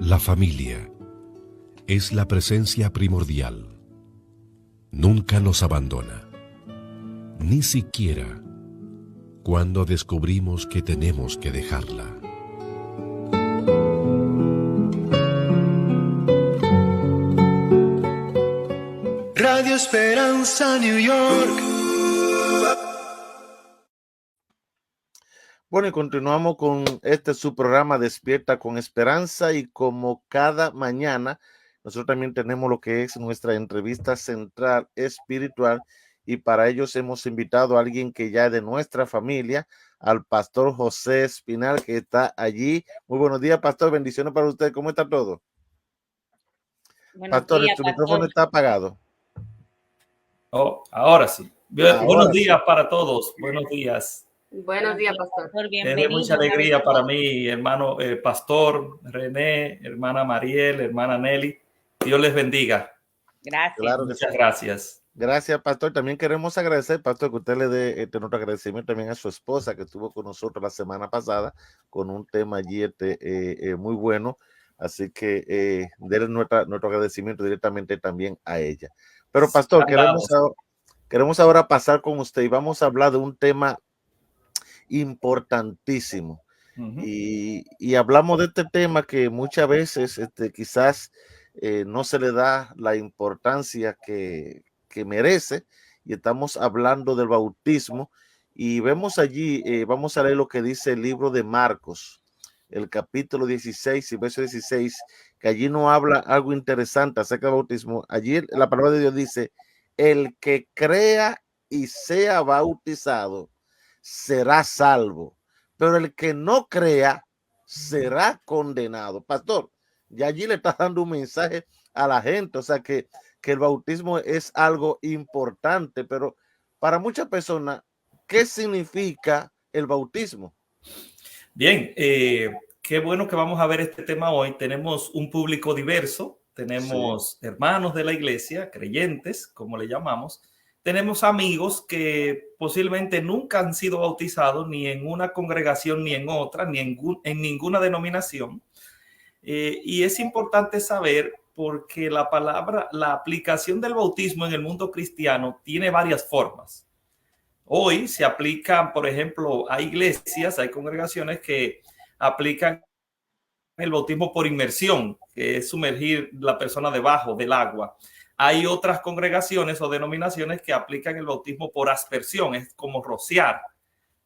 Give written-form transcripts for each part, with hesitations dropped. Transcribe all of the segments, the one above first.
la familia es la presencia primordial. Nunca nos abandona, ni siquiera cuando descubrimos que tenemos que dejarla. Radio Esperanza, New York. Bueno, y continuamos con su programa Despierta con Esperanza, y como cada mañana, nosotros también tenemos lo que es nuestra entrevista central espiritual, y para ellos hemos invitado a alguien que ya es de nuestra familia, al pastor José Espinal, que está allí. Muy buenos días, pastor, bendiciones para usted. ¿Cómo está todo? Buenos Pastor, días, tu pastor. micrófono está apagado. Oh, ahora sí. Ahora Buenos sí. días para todos. Buenos días. Buenos días, pastor. Es de mucha alegría para mí, hermano pastor René, hermana Mariel, hermana Nelly. Dios les bendiga. Gracias. Claro que Muchas sí. gracias. Gracias, pastor. También queremos agradecer, pastor, que usted le dé nuestro agradecimiento también a su esposa, que estuvo con nosotros la semana pasada con un tema allí muy bueno. Así que denle nuestro agradecimiento directamente también a ella. Pero, pastor, queremos ahora pasar con usted y vamos a hablar de un tema importantísimo. Y hablamos de este tema que muchas veces quizás no se le da la importancia que merece, y estamos hablando del bautismo, y vemos allí, vamos a leer lo que dice el libro de Marcos, el capítulo 16 y verso 16, que allí nos habla algo interesante acerca del bautismo. Allí la palabra de Dios dice: el que crea y sea bautizado será salvo, pero el que no crea será condenado. Pastor, y allí le está dando un mensaje a la gente, o sea que el bautismo es algo importante, pero para muchas personas, ¿qué significa el bautismo? Bien, qué bueno que vamos a ver este tema hoy. Tenemos un público diverso, tenemos hermanos de la iglesia, creyentes, como le llamamos. Tenemos amigos que posiblemente nunca han sido bautizados ni en una congregación ni en otra, ni en ninguna denominación. Y es importante saber, porque la aplicación del bautismo en el mundo cristiano tiene varias formas. Hoy se aplica, por ejemplo, hay iglesias, hay congregaciones que aplican el bautismo por inmersión, que es sumergir la persona debajo del agua. Hay otras congregaciones o denominaciones que aplican el bautismo por aspersión, es como rociar,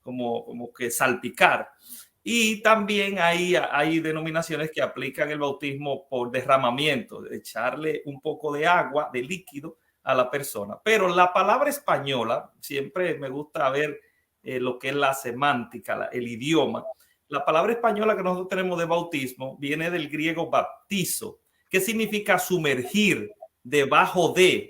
como que salpicar. Y también hay denominaciones que aplican el bautismo por derramamiento, de echarle un poco de agua, de líquido, a la persona. Pero la palabra española, siempre me gusta ver lo que es la semántica, el idioma. La palabra española que nosotros tenemos de bautismo viene del griego baptizo, que significa sumergir, debajo de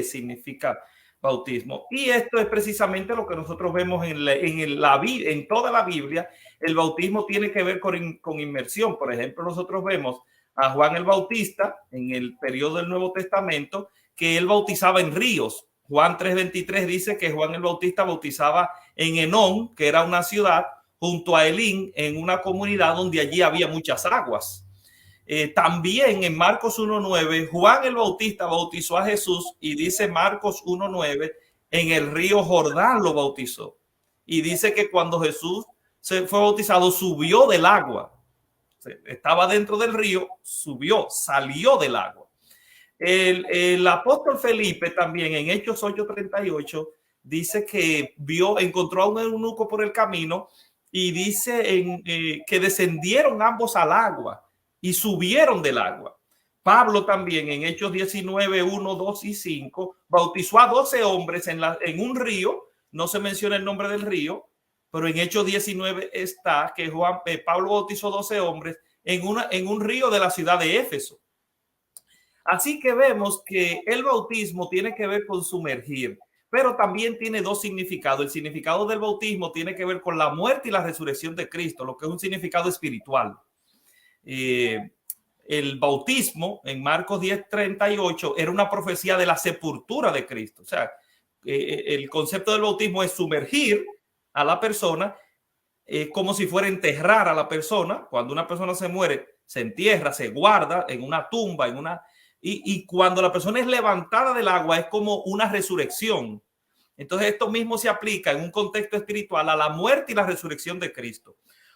significa bautismo. Y esto es precisamente lo que nosotros vemos en toda la Biblia. El bautismo tiene que ver con inmersión. Por ejemplo, nosotros vemos a Juan el Bautista en el periodo del Nuevo Testamento, que él bautizaba en ríos. Juan 3:23 dice que Juan el Bautista bautizaba en Enón, que era una ciudad, junto a Elín, en una comunidad donde allí había muchas aguas. También en Marcos 1:9, Juan el Bautista bautizó a Jesús, y dice Marcos 1:9, en el río Jordán lo bautizó. Y dice que cuando Jesús se fue bautizado, subió del agua. Estaba dentro del río, salió del agua. El apóstol Felipe también en Hechos 8:38 dice que encontró a un eunuco por el camino, y dice que descendieron ambos al agua y subieron del agua. Pablo también en Hechos 19:1, 2 y 5 bautizó a 12 hombres en un río. No se menciona el nombre del río, pero en Hechos 19 está que Pablo bautizó 12 hombres en un río de la ciudad de Éfeso. Así que vemos que el bautismo tiene que ver con sumergir, pero también tiene dos significados. El significado del bautismo tiene que ver con la muerte y la resurrección de Cristo, lo que es un significado espiritual. El bautismo en Marcos 10:38 era una profecía de la sepultura de Cristo. O sea, el concepto del bautismo es sumergir a la persona, como si fuera enterrar a la persona. Cuando una persona se muere, se entierra, se guarda en una tumba, y cuando la persona es levantada del agua es como una resurrección. Entonces esto mismo se aplica en un contexto espiritual a la muerte y la resurrección de Cristo.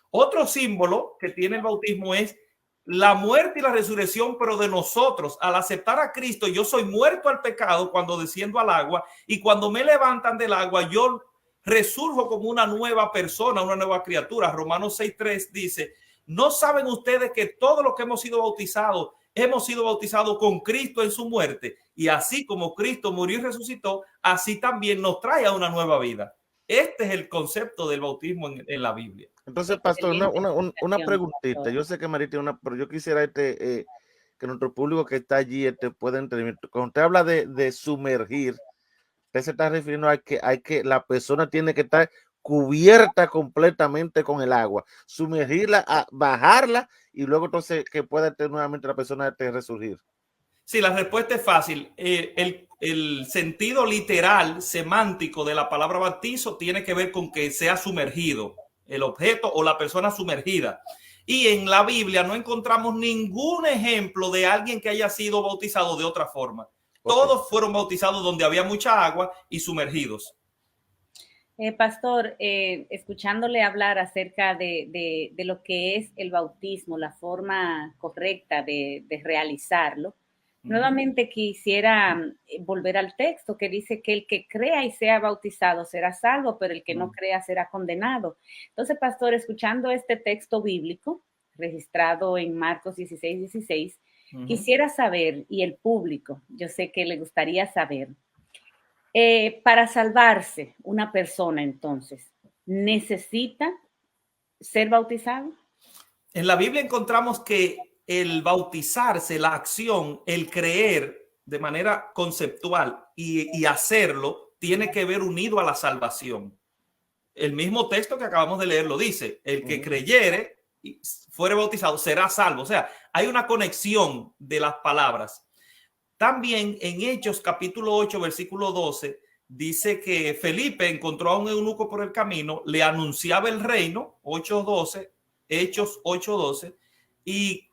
Otro símbolo que tiene el bautismo es la muerte y la resurrección, pero de nosotros. Al aceptar a Cristo, yo soy muerto al pecado cuando desciendo al agua, y cuando me levantan del agua, yo resurjo como una nueva persona, una nueva criatura. Romanos 6:3 dice: ¿no saben ustedes que todos los que hemos sido bautizados con Cristo en su muerte? Y así como Cristo murió y resucitó, así también nos trae a una nueva vida. Este es el concepto del bautismo en la Biblia. Entonces, pastor, una preguntita. Yo sé que María tiene una, pero yo quisiera que nuestro público que está allí pueda entender. Cuando usted habla de sumergir, usted se está refiriendo a que la persona tiene que estar cubierta completamente con el agua, sumergirla, bajarla, y luego entonces que pueda nuevamente la persona resurgir. Sí, la respuesta es fácil. El sentido literal, semántico de la palabra bautizo tiene que ver con que sea sumergido, el objeto o la persona sumergida. Y en la Biblia no encontramos ningún ejemplo de alguien que haya sido bautizado de otra forma. Okay. Todos fueron bautizados donde había mucha agua y sumergidos. Pastor, escuchándole hablar acerca de lo que es el bautismo, la forma correcta de realizarlo, nuevamente quisiera volver al texto que dice que el que crea y sea bautizado será salvo, pero el que no crea será condenado. Entonces, pastor, escuchando este texto bíblico registrado en Marcos 16:16, quisiera saber, y el público, yo sé que le gustaría saber, para salvarse una persona, entonces, ¿necesita ser bautizado? En la Biblia encontramos que el bautizarse, la acción, el creer de manera conceptual y hacerlo, tiene que ver unido a la salvación. El mismo texto que acabamos de leer lo dice: el que creyere y fuere bautizado será salvo. O sea, hay una conexión de las palabras. También en Hechos capítulo 8, versículo 12, dice que Felipe encontró a un eunuco por el camino, le anunciaba el reino, 8:12, Hechos 8:12, y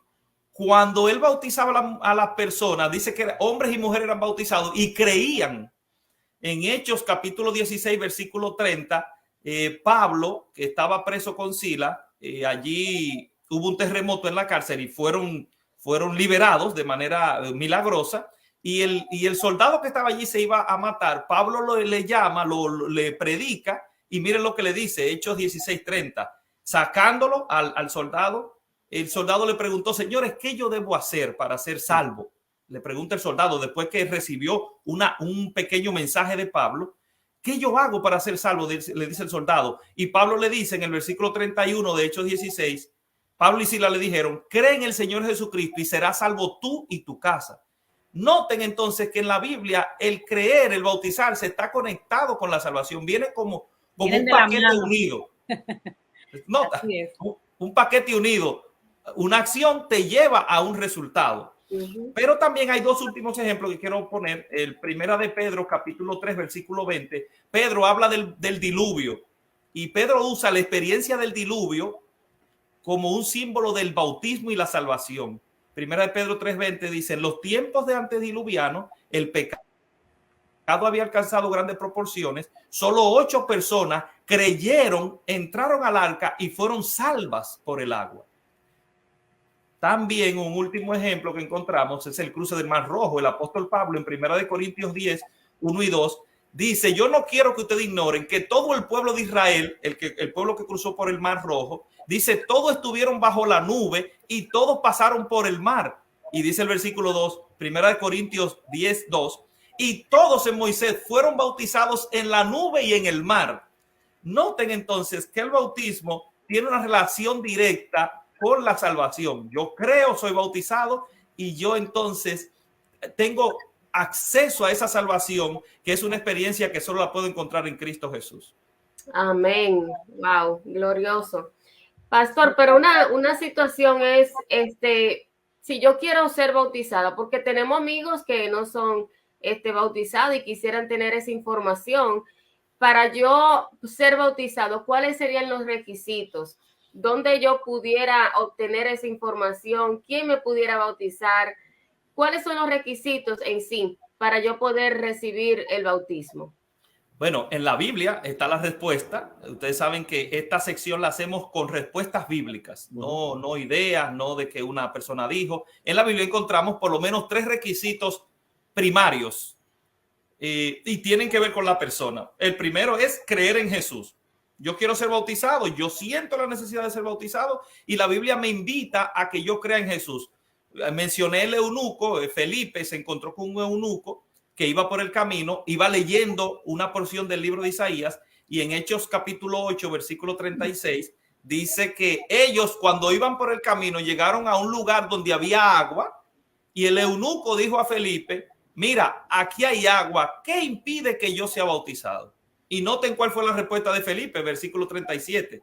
cuando él bautizaba a las personas, dice que hombres y mujeres eran bautizados y creían. En Hechos capítulo 16, versículo 30, Pablo, que estaba preso con Sila, allí hubo un terremoto en la cárcel y fueron liberados de manera milagrosa, y el soldado que estaba allí se iba a matar. Pablo le llama, le predica, y miren lo que le dice, Hechos 16:30, sacándolo al soldado. El soldado le preguntó: señores, ¿qué yo debo hacer para ser salvo? Le pregunta el soldado después que recibió un pequeño mensaje de Pablo. ¿Qué yo hago para ser salvo? Le dice el soldado. Y Pablo le dice en el versículo 31 de Hechos 16, Pablo y Sila le dijeron: cree en el Señor Jesucristo y serás salvo tú y tu casa. Noten entonces que en la Biblia el creer, el bautizarse está conectado con la salvación. Viene como un paquete unido. Nota, un paquete unido. Una acción te lleva a un resultado. Pero también hay dos últimos ejemplos que quiero poner. El primera de Pedro, capítulo 3, versículo 20. Pedro habla del diluvio, y Pedro usa la experiencia del diluvio como un símbolo del bautismo y la salvación. Primera de Pedro 3:20 dice: en los tiempos de antediluviano, el pecado había alcanzado grandes proporciones. Solo 8 personas creyeron, entraron al arca y fueron salvas por el agua. También un último ejemplo que encontramos es el cruce del Mar Rojo. El apóstol Pablo en 1 Corintios 10, 1 y 2 dice: yo no quiero que ustedes ignoren que todo el pueblo de Israel, el pueblo que cruzó por el Mar Rojo, dice, todos estuvieron bajo la nube y todos pasaron por el mar. Y dice el versículo 2, 1 Corintios 10, 2, y todos en Moisés fueron bautizados en la nube y en el mar. Noten entonces que el bautismo tiene una relación directa con la salvación. Yo creo, soy bautizado, y yo entonces tengo acceso a esa salvación, que es una experiencia que solo la puedo encontrar en Cristo Jesús. Amén. Wow, glorioso. Pastor, pero una situación es, si yo quiero ser bautizada, porque tenemos amigos que no son bautizados y quisieran tener esa información. Para yo ser bautizado, ¿cuáles serían los requisitos? ¿dónde yo pudiera obtener esa información? ¿Quién me pudiera bautizar? ¿Cuáles son los requisitos en sí para yo poder recibir el bautismo? Bueno, en la Biblia está la respuesta. Ustedes saben que esta sección la hacemos con respuestas bíblicas, no ideas, no de que una persona dijo. En la Biblia encontramos por lo menos 3 requisitos primarios y tienen que ver con la persona. El primero es creer en Jesús. Yo quiero ser bautizado, yo siento la necesidad de ser bautizado y la Biblia me invita a que yo crea en Jesús. Mencioné el eunuco, Felipe se encontró con un eunuco que iba por el camino, iba leyendo una porción del libro de Isaías y en Hechos capítulo 8, versículo 36, dice que ellos cuando iban por el camino llegaron a un lugar donde había agua y el eunuco dijo a Felipe, mira, aquí hay agua, ¿qué impide que yo sea bautizado? Y noten cuál fue la respuesta de Felipe, versículo 37.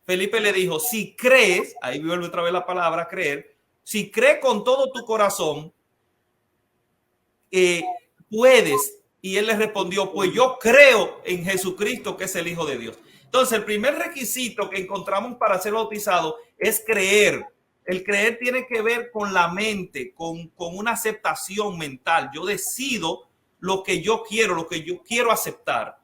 Felipe le dijo, si crees, ahí vuelve otra vez la palabra creer, si crees con todo tu corazón, puedes. Y él le respondió, pues yo creo en Jesucristo que es el Hijo de Dios. Entonces el primer requisito que encontramos para ser bautizado es creer. El creer tiene que ver con la mente, con una aceptación mental. Yo decido lo que yo quiero aceptar.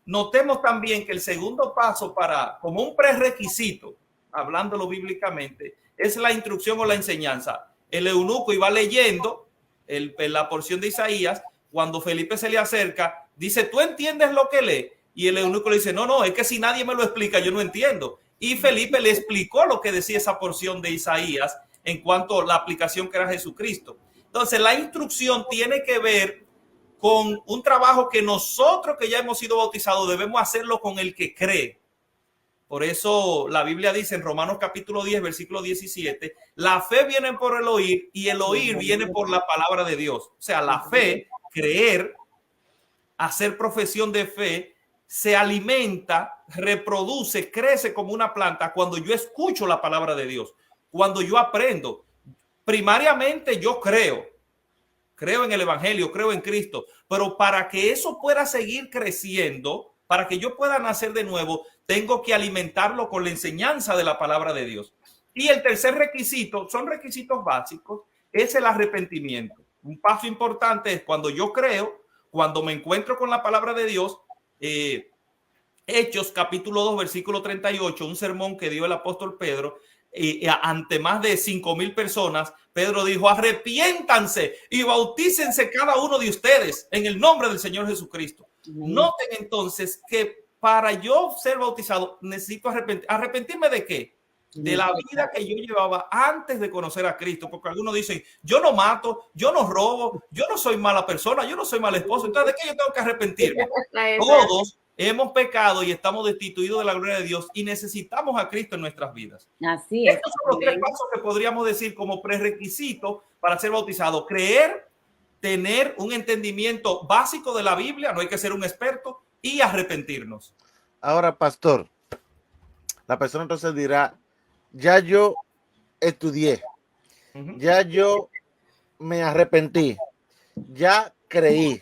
Notemos también que el segundo paso como un prerequisito, hablándolo bíblicamente, es la instrucción o la enseñanza. El eunuco iba leyendo la porción de Isaías. Cuando Felipe se le acerca, dice, ¿tú entiendes lo que lee? Y el eunuco le dice, no, es que si nadie me lo explica, yo no entiendo. Y Felipe le explicó lo que decía esa porción de Isaías en cuanto a la aplicación que era Jesucristo. Entonces, la instrucción tiene que ver con un trabajo que nosotros que ya hemos sido bautizados debemos hacerlo con el que cree. Por eso la Biblia dice en Romanos capítulo 10, versículo 17, la fe viene por el oír y el oír viene por la palabra de Dios. O sea, la fe, creer, hacer profesión de fe, se alimenta, reproduce, crece como una planta cuando yo escucho la palabra de Dios, cuando yo aprendo. Primariamente yo creo en el evangelio, creo en Cristo, pero para que eso pueda seguir creciendo, para que yo pueda nacer de nuevo, tengo que alimentarlo con la enseñanza de la palabra de Dios. Y el tercer requisito, son requisitos básicos, es el arrepentimiento. Un paso importante es cuando yo creo, cuando me encuentro con la palabra de Dios. Hechos capítulo 2 versículo 38, un sermón que dio el apóstol Pedro ante más de 5,000 personas. Pedro dijo, arrepiéntanse y bautícense cada uno de ustedes en el nombre del Señor Jesucristo. Noten entonces que para yo ser bautizado necesito arrepentirme ¿de qué? De la vida que yo llevaba antes de conocer a Cristo, porque algunos dicen, yo no mato, yo no robo, yo no soy mala persona, yo no soy mal esposo, entonces ¿de qué yo tengo que arrepentirme? Todos hemos pecado y estamos destituidos de la gloria de Dios y necesitamos a Cristo en nuestras vidas. Así es. Estos son los 3 pasos que podríamos decir como prerequisito para ser bautizado. Creer, tener un entendimiento básico de la Biblia, no hay que ser un experto, y arrepentirnos. Ahora, pastor, la persona entonces dirá, ya yo estudié, ya yo me arrepentí, ya creí,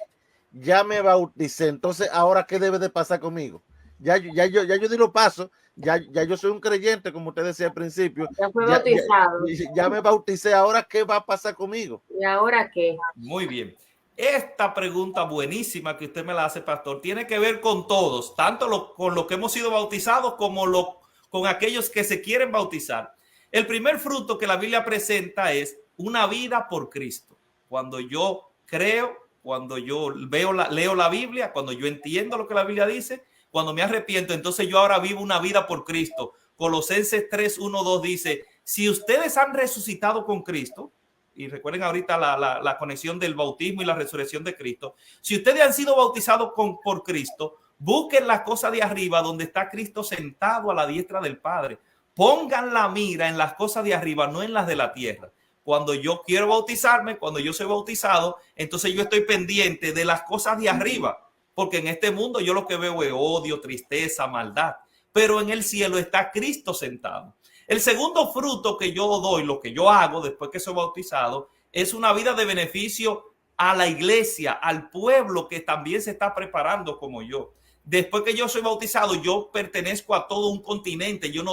ya me bauticé, entonces ahora ¿qué debe de pasar conmigo? Ya yo di los pasos, ya yo soy un creyente, como usted decía al principio. Ya fue bautizado. Ya me bauticé, ahora ¿qué va a pasar conmigo? ¿Y ahora qué? Muy bien. Esta pregunta buenísima que usted me la hace, pastor, tiene que ver con todos, tanto con los que hemos sido bautizados como con aquellos que se quieren bautizar. El primer fruto que la Biblia presenta es una vida por Cristo. Cuando yo creo, cuando yo leo la Biblia, cuando yo entiendo lo que la Biblia dice, cuando me arrepiento, entonces yo ahora vivo una vida por Cristo. Colosenses 3, 1, 2 dice, si ustedes han resucitado con Cristo, y recuerden ahorita la conexión del bautismo y la resurrección de Cristo, si ustedes han sido bautizados por Cristo, busquen las cosas de arriba donde está Cristo sentado a la diestra del Padre. Pongan la mira en las cosas de arriba, no en las de la tierra. Cuando yo quiero bautizarme, cuando yo soy bautizado, entonces yo estoy pendiente de las cosas de arriba, porque en este mundo yo lo que veo es odio, tristeza, maldad, pero en el cielo está Cristo sentado. El segundo fruto que yo doy, lo que yo hago después que soy bautizado, es una vida de beneficio a la iglesia, al pueblo que también se está preparando como yo. después que yo soy bautizado, yo pertenezco a todo un continente. Yo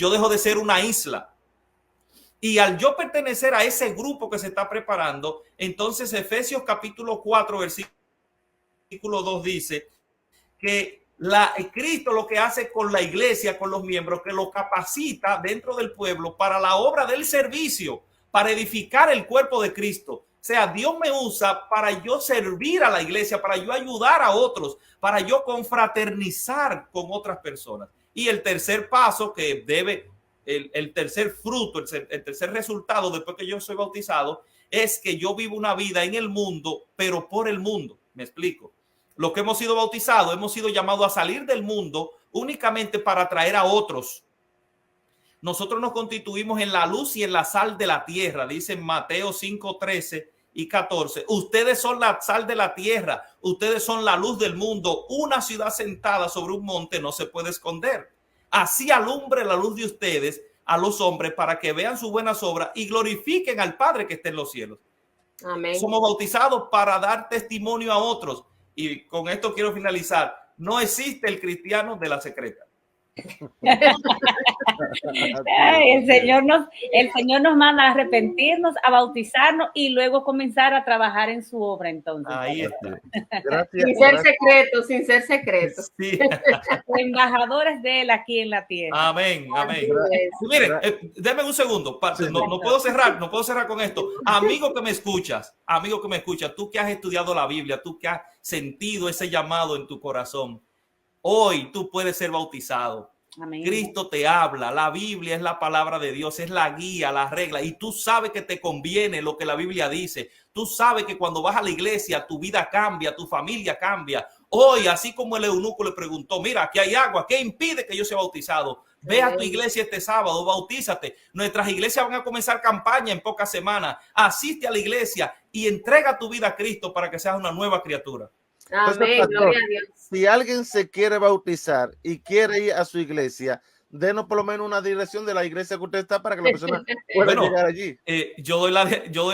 dejo de ser una isla. Y al yo pertenecer a ese grupo que se está preparando, entonces Efesios capítulo 4, versículo 2 dice que Cristo lo que hace con la iglesia, con los miembros, que lo capacita dentro del pueblo para la obra del servicio, para edificar el cuerpo de Cristo. O sea, Dios me usa para yo servir a la iglesia, para yo ayudar a otros, para yo confraternizar con otras personas. Y el tercer paso que debe, el tercer fruto, el tercer resultado después que yo soy bautizado, es que yo vivo una vida en el mundo, pero por el mundo. Me explico. Los que hemos sido bautizados, hemos sido llamados a salir del mundo únicamente para atraer a otros. Nosotros nos constituimos en la luz y en la sal de la tierra, dice Mateo 5, 13 y 14. Ustedes son la sal de la tierra, ustedes son la luz del mundo. Una ciudad sentada sobre un monte no se puede esconder. Así alumbre la luz de ustedes a los hombres para que vean sus buenas obras y glorifiquen al Padre que está en los cielos. Amén. Somos bautizados para dar testimonio a otros. Y con esto quiero finalizar. No existe el cristiano de la secreta. El Señor nos manda a arrepentirnos, a bautizarnos y luego comenzar a trabajar en su obra. Entonces, ahí está. Gracias, sin ser secreto. Sí. Embajadores de él aquí en la tierra. Amén, amén. Miren, denme un segundo. No puedo cerrar con esto. Amigo que me escuchas, tú que has estudiado la Biblia, tú que has sentido ese llamado en tu corazón, hoy tú puedes ser bautizado. Amén. Cristo te habla, la Biblia es la palabra de Dios, es la guía, la regla, y tú sabes que te conviene lo que la Biblia dice. Tú sabes que cuando vas a la iglesia tu vida cambia, tu familia cambia. Hoy, así como el eunuco le preguntó, mira, aquí hay agua, ¿qué impide que yo sea bautizado? Ve a tu iglesia este sábado, bautízate. Nuestras iglesias van a comenzar campaña en pocas semanas. Asiste a la iglesia y entrega tu vida a Cristo para que seas una nueva criatura. Amén, pastor, gloria a Dios. Si alguien se quiere bautizar y quiere ir a su iglesia, denos por lo menos una dirección de la iglesia que usted está para que la persona pueda llegar allí. Yo doy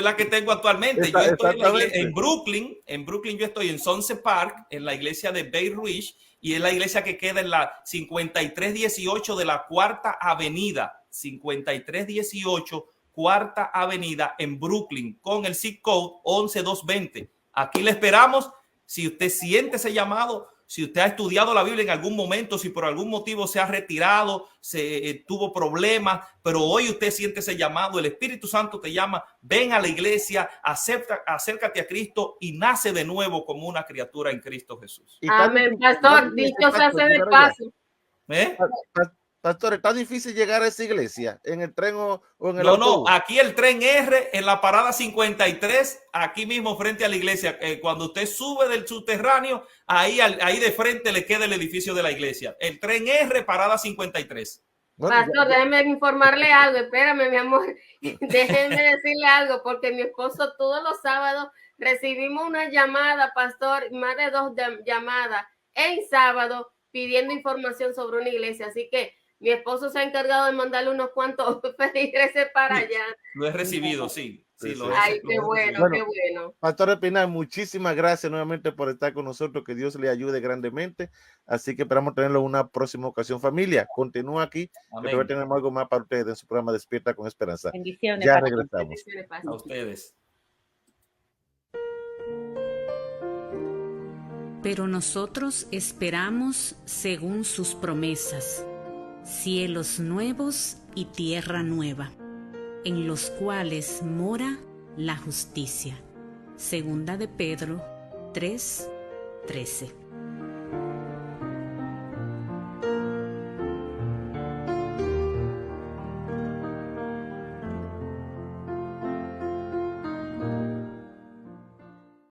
la que tengo actualmente. Yo estoy en Brooklyn. En Brooklyn yo estoy en Sunset Park, en la iglesia de Bay Ridge, y es la iglesia que queda en la 5318 de la Cuarta Avenida. 5318 Cuarta Avenida en Brooklyn, con el zip code 11220. Aquí le esperamos. Si usted siente ese llamado, si usted ha estudiado la Biblia en algún momento, si por algún motivo se ha retirado, tuvo problemas, pero hoy usted siente ese llamado, el Espíritu Santo te llama, ven a la iglesia, acércate a Cristo y nace de nuevo como una criatura en Cristo Jesús. Amén, pastor, dicho se hace de paso. Pastor, ¿está difícil llegar a esa iglesia en el tren o en el autobús? No, aquí el tren R en la parada 53, aquí mismo frente a la iglesia. Cuando usted sube del subterráneo, ahí de frente le queda el edificio de la iglesia. El tren R, parada 53. Pastor, déjeme informarle algo. Espérame, mi amor. Déjeme decirle algo, porque mi esposo todos los sábados recibimos una llamada, pastor, más de 2 llamadas en sábado pidiendo información sobre una iglesia. Así que mi esposo se ha encargado de mandarle unos cuantos feligreses para allá. Lo he recibido, sí. Ay, qué bueno, qué bueno. Pastor Espinal, muchísimas gracias nuevamente por estar con nosotros. Que Dios le ayude grandemente. Así que esperamos tenerlo en una próxima ocasión. Familia, continúa aquí. Que tenemos algo más para ustedes en su programa Despierta con Esperanza. Bendiciones. Ya regresamos. A ustedes. Pero nosotros esperamos según sus promesas, cielos nuevos y tierra nueva, en los cuales mora la justicia. Segunda de Pedro 3:13.